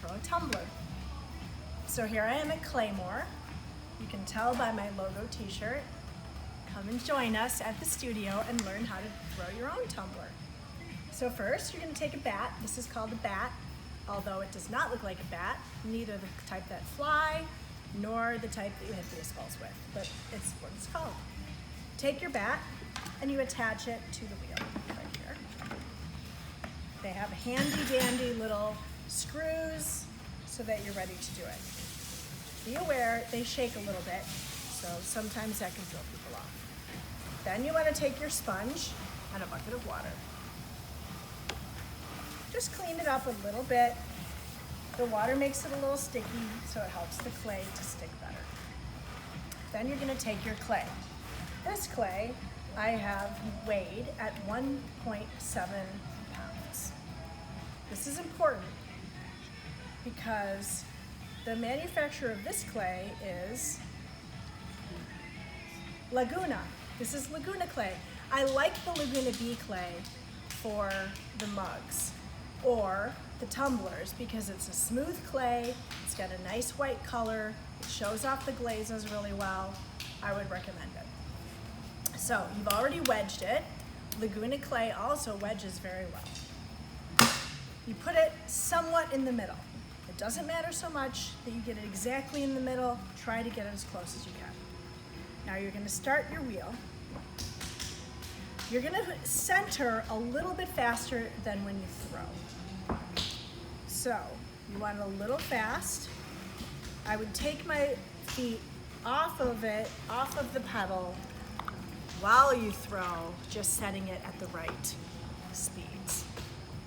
throw a tumbler. So here I am at Claymore. You can tell by my logo t-shirt. Come and join us at the studio and learn how to throw your own tumbler. So first, you're gonna take a bat. This is called a bat, although it does not look like a bat, neither the type that fly, nor the type that you hit baseballs with, but it's what it's called. Take your bat and you attach it to the wheel right here. They have handy dandy little screws so that you're ready to do it. Be aware they shake a little bit, so sometimes that can throw people off. Then you want to take your sponge and a bucket of water. Just clean it up a little bit. The water makes it a little sticky, so it helps the clay to stick better. Then you're going to take your clay. This clay I have weighed at 1.7 pounds. This is important because the manufacturer of this clay is Laguna. This is Laguna clay. I like the Laguna B clay for the mugs or the tumblers because it's a smooth clay, it's got a nice white color, it shows off the glazes really well. I would recommend it. So you've already wedged it. Laguna clay also wedges very well. You put it somewhat in the middle. It doesn't matter so much that you get it exactly in the middle. Try to get it as close as you can. Now you're going to start your wheel. You're going to center a little bit faster than when you throw. So you want it a little fast. I would take my feet off of it, off of the pedal, while you throw, just setting it at the right speeds.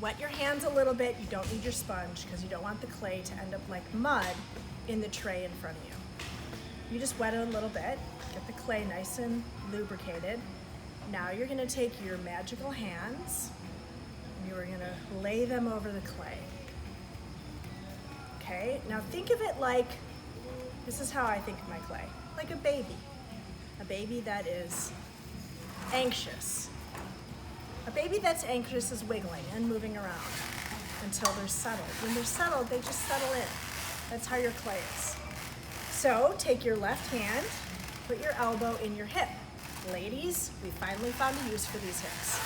Wet your hands a little bit. You don't need your sponge because you don't want the clay to end up like mud in the tray in front of you. You just wet it a little bit, get the clay nice and lubricated. Now you're gonna take your magical hands and you're gonna lay them over the clay. Okay, now think of it like, this is how I think of my clay, like a baby. A baby that is anxious. A baby that's anxious is wiggling and moving around until they're settled. When they're settled, they just settle in. That's how your clay is. So take your left hand, put your elbow in your hip. Ladies, we finally found a use for these hips.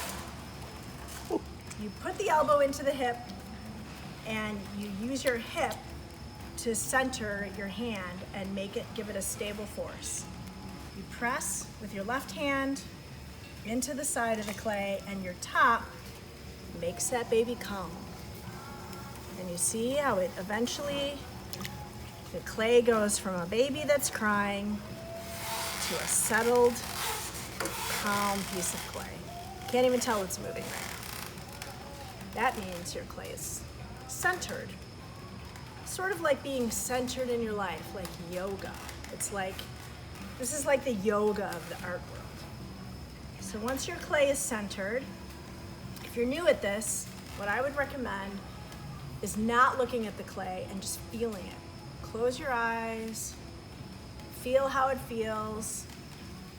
You put the elbow into the hip and you use your hip to center your hand and give it a stable force. You press with your left hand into the side of the clay and your top makes that baby come. And you see how it eventually, the clay goes from a baby that's crying to a settled, calm piece of clay. Can't even tell it's moving right now. That means your clay is centered. Sort of like being centered in your life, like yoga. It's like, this is like the yoga of the art world. So once your clay is centered, if you're new at this, what I would recommend is not looking at the clay and just feeling it. Close your eyes, feel how it feels,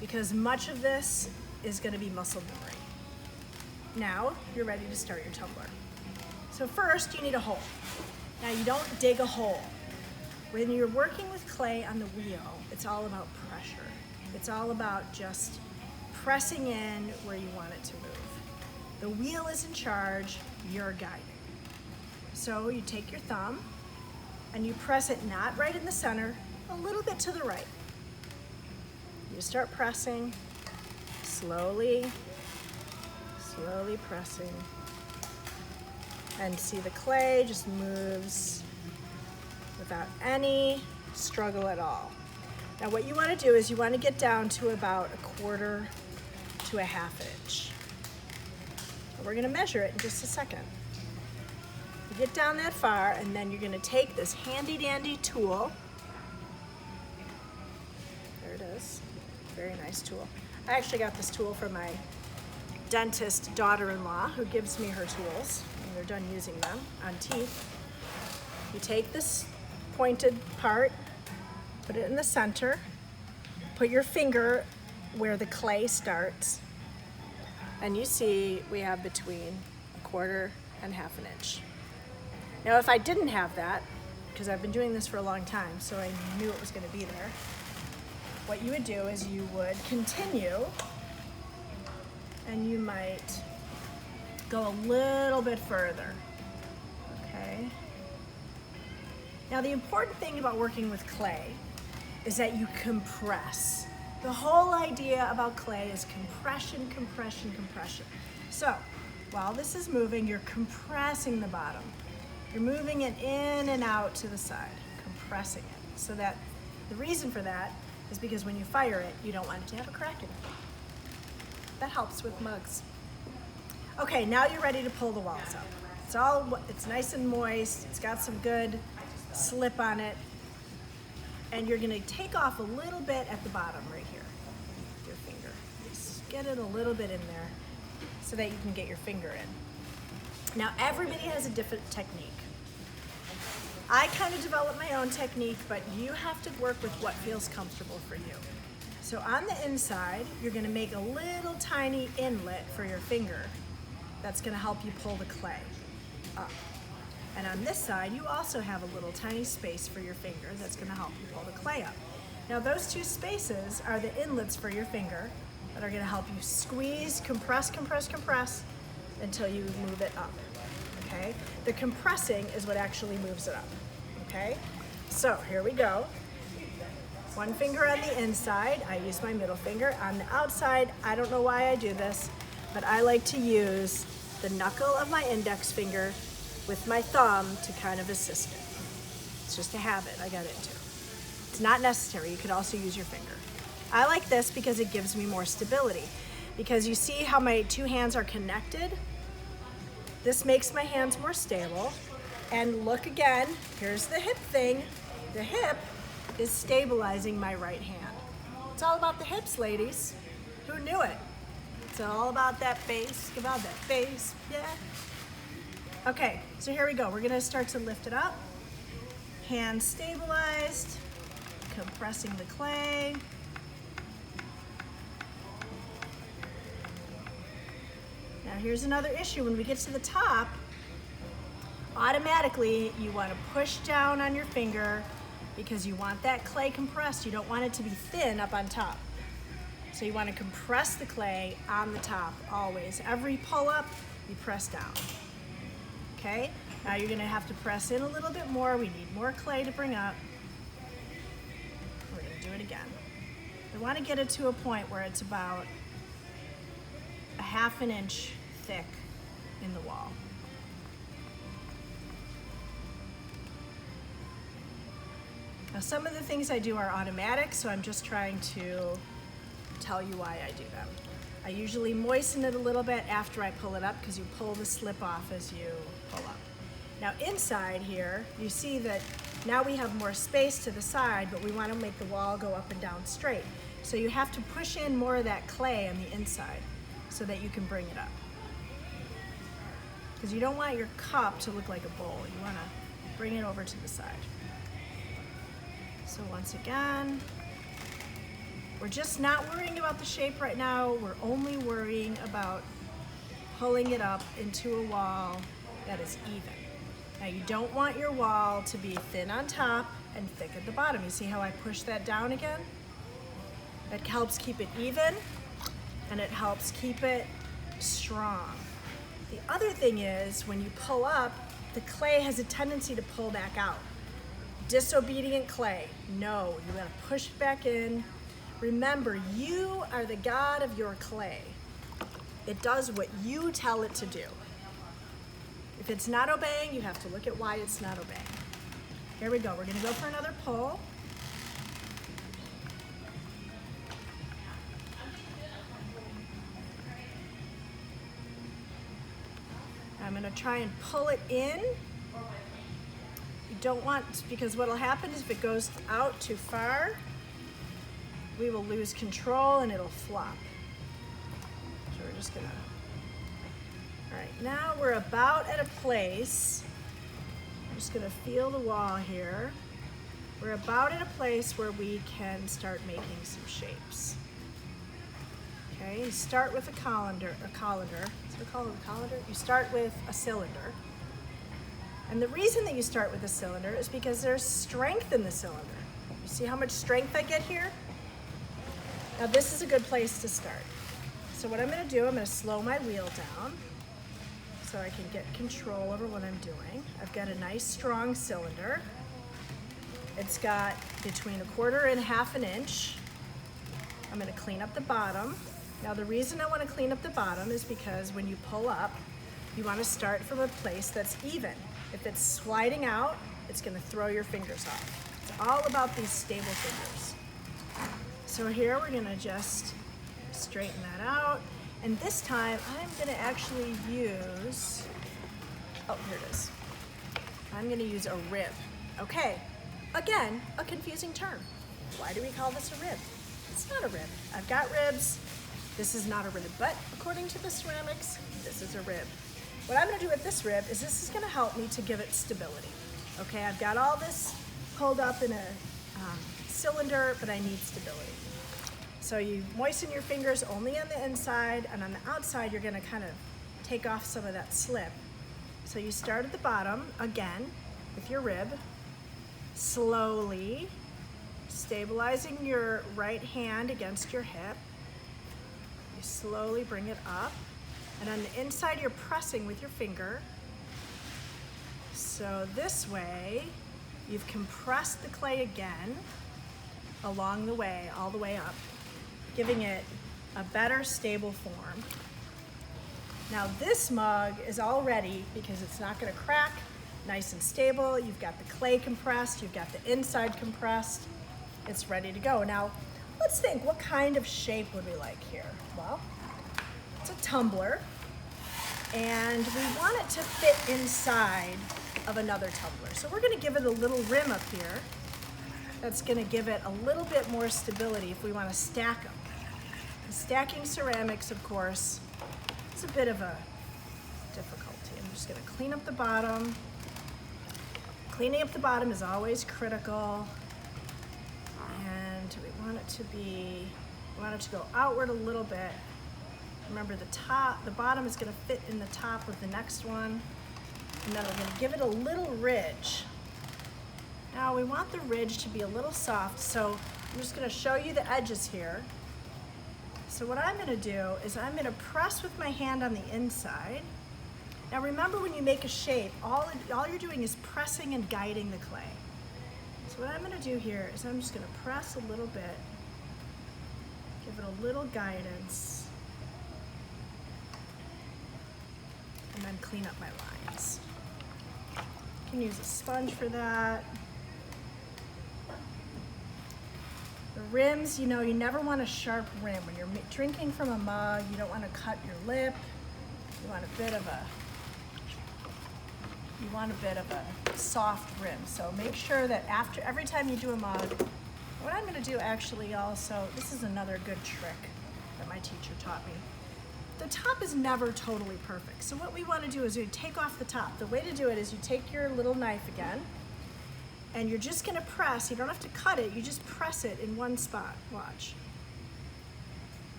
because much of this is going to be muscle memory. Now you're ready to start your tumbler. So first you need a hole. Now you don't dig a hole. When you're working with clay on the wheel, it's all about pressure. It's all about just pressing in where you want it to move. The wheel is in charge, you're guiding. So you take your thumb and you press it not right in the center, a little bit to the right. You start pressing, slowly pressing. And see the clay just moves without any struggle at all. Now what you want to do is you want to get down to about 1/4 to 1/2 inch. We're going to measure it in just a second. You get down that far and then you're going to take this handy dandy tool. There it is. Very nice tool. I actually got this tool from my dentist daughter-in-law who gives me her tools when they're done using them on teeth. You take this pointed part, put it in the center, put your finger where the clay starts, and you see we have between 1/4 and 1/2 inch. Now if I didn't have that, because I've been doing this for a long time, so I knew it was going to be there. What you would do is you would continue, and you might go a little bit further, okay? Now the important thing about working with clay is that you compress. The whole idea about clay is compression, compression, compression. So while this is moving, you're compressing the bottom. You're moving it in and out to the side, compressing it. So that the reason for that is because when you fire it, you don't want it to have a crack in it. That helps with mugs. Okay, now you're ready to pull the walls up. It's nice and moist. It's got some good slip on it. And you're gonna take off a little bit at the bottom right here with your finger. Just get it a little bit in there so that you can get your finger in. Now everybody has a different technique. I kind of developed my own technique, but you have to work with what feels comfortable for you. So on the inside, you're gonna make a little tiny inlet for your finger that's gonna help you pull the clay up. And on this side, you also have a little tiny space for your finger that's gonna help you pull the clay up. Now those two spaces are the inlets for your finger that are gonna help you squeeze, compress, compress, compress until you move it up, okay? The compressing is what actually moves it up, okay? So here we go. One finger on the inside, I use my middle finger. On the outside, I don't know why I do this, but I like to use the knuckle of my index finger with my thumb to kind of assist it. It's just a habit I got into. It's not necessary, you could also use your finger. I like this because it gives me more stability. Because you see how my two hands are connected? This makes my hands more stable. And look again, here's the hip thing. The hip is stabilizing my right hand. It's all about the hips, ladies. Who knew it? It's all about that bass, yeah. Okay, so here we go. We're gonna start to lift it up. Hands stabilized, compressing the clay. Now here's another issue. When we get to the top, automatically you wanna push down on your finger because you want that clay compressed. You don't want it to be thin up on top. So you wanna compress the clay on the top always. Every pull up, you press down. Okay, now you're gonna have to press in a little bit more. We need more clay to bring up. We're gonna do it again. We wanna get it to a point where it's about a ½ inch thick in the wall. Now some of the things I do are automatic, so I'm just trying to tell you why I do them. I usually moisten it a little bit after I pull it up because you pull the slip off as you pull up. Now inside here, you see that now we have more space to the side, but we want to make the wall go up and down straight. So you have to push in more of that clay on the inside so that you can bring it up. Because you don't want your cup to look like a bowl. You want to bring it over to the side. So once again, we're just not worrying about the shape right now. We're only worrying about pulling it up into a wall that is even. Now you don't want your wall to be thin on top and thick at the bottom. You see how I push that down again? That helps keep it even and it helps keep it strong. The other thing is when you pull up, the clay has a tendency to pull back out. Disobedient clay, no, you gotta push it back in. Remember, you are the god of your clay. It does what you tell it to do. If it's not obeying, you have to look at why it's not obeying. Here we go, we're gonna go for another pull. I'm gonna try and pull it in. You don't want, because what'll happen is if it goes out too far, we will lose control and it'll flop. So we're just gonna, all right, now we're about at a place, I'm just gonna feel the wall here. We're about at a place where we can start making some shapes. Okay, you start with a colander. Is it called a colander? You start with a cylinder. And the reason that you start with the cylinder is because there's strength in the cylinder. You see how much strength I get here? Now this is a good place to start. So what I'm gonna do, I'm gonna slow my wheel down so I can get control over what I'm doing. I've got a nice strong cylinder. It's got between 1/4 and 1/2 inch. I'm gonna clean up the bottom. Now the reason I wanna clean up the bottom is because when you pull up, you wanna start from a place that's even. If it's sliding out, it's gonna throw your fingers off. It's all about these stable fingers. So here we're gonna just straighten that out. And this time I'm gonna actually use, oh, here it is. I'm gonna use a rib. Okay, again, a confusing term. Why do we call this a rib? It's not a rib. I've got ribs. This is not a rib, but according to the ceramics, this is a rib. What I'm gonna do with this rib is this is gonna help me to give it stability. Okay, I've got all this pulled up in a cylinder, but I need stability. So you moisten your fingers only on the inside, and on the outside, you're gonna kind of take off some of that slip. So you start at the bottom, again, with your rib, slowly stabilizing your right hand against your hip. You slowly bring it up. And on the inside, you're pressing with your finger. So this way, you've compressed the clay again along the way, all the way up, giving it a better stable form. Now this mug is all ready because it's not gonna crack, nice and stable. You've got the clay compressed, you've got the inside compressed. It's ready to go. Now, let's think, what kind of shape would we like here? Well, it's a tumbler, and we want it to fit inside of another tumbler. So we're gonna give it a little rim up here that's gonna give it a little bit more stability if we wanna stack them. And stacking ceramics, of course, is a bit of a difficulty. I'm just gonna clean up the bottom. Cleaning up the bottom is always critical. And we want it to go outward a little bit. Remember the bottom is gonna fit in the top of the next one. And then we're gonna give it a little ridge. Now we want the ridge to be a little soft, so I'm just gonna show you the edges here. So what I'm gonna do is I'm gonna press with my hand on the inside. Now remember, when you make a shape, all you're doing is pressing and guiding the clay. So what I'm gonna do here is I'm just gonna press a little bit, give it a little guidance, and then clean up my lines. You can use a sponge for that. The rims, you know, you never want a sharp rim. When you're drinking from a mug, you don't want to cut your lip. You want a bit of a soft rim. So make sure that every time you do a mug, what I'm going to do actually also, this is another good trick that my teacher taught me. The top is never totally perfect. So what we want to do is we take off the top. The way to do it is you take your little knife again, and you're just gonna press. You don't have to cut it, you just press it in one spot. Watch.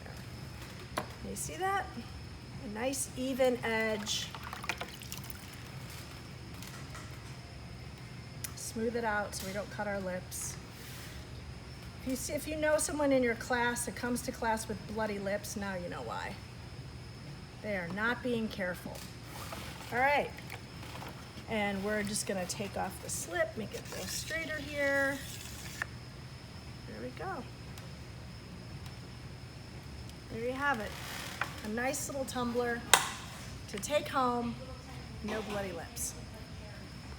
There. You see that? A nice even edge. Smooth it out so we don't cut our lips. If you know someone in your class that comes to class with bloody lips, now you know why. They are not being careful. All right, and we're just gonna take off the slip, make it go straighter here. There we go. There you have it. A nice little tumbler to take home, no bloody lips.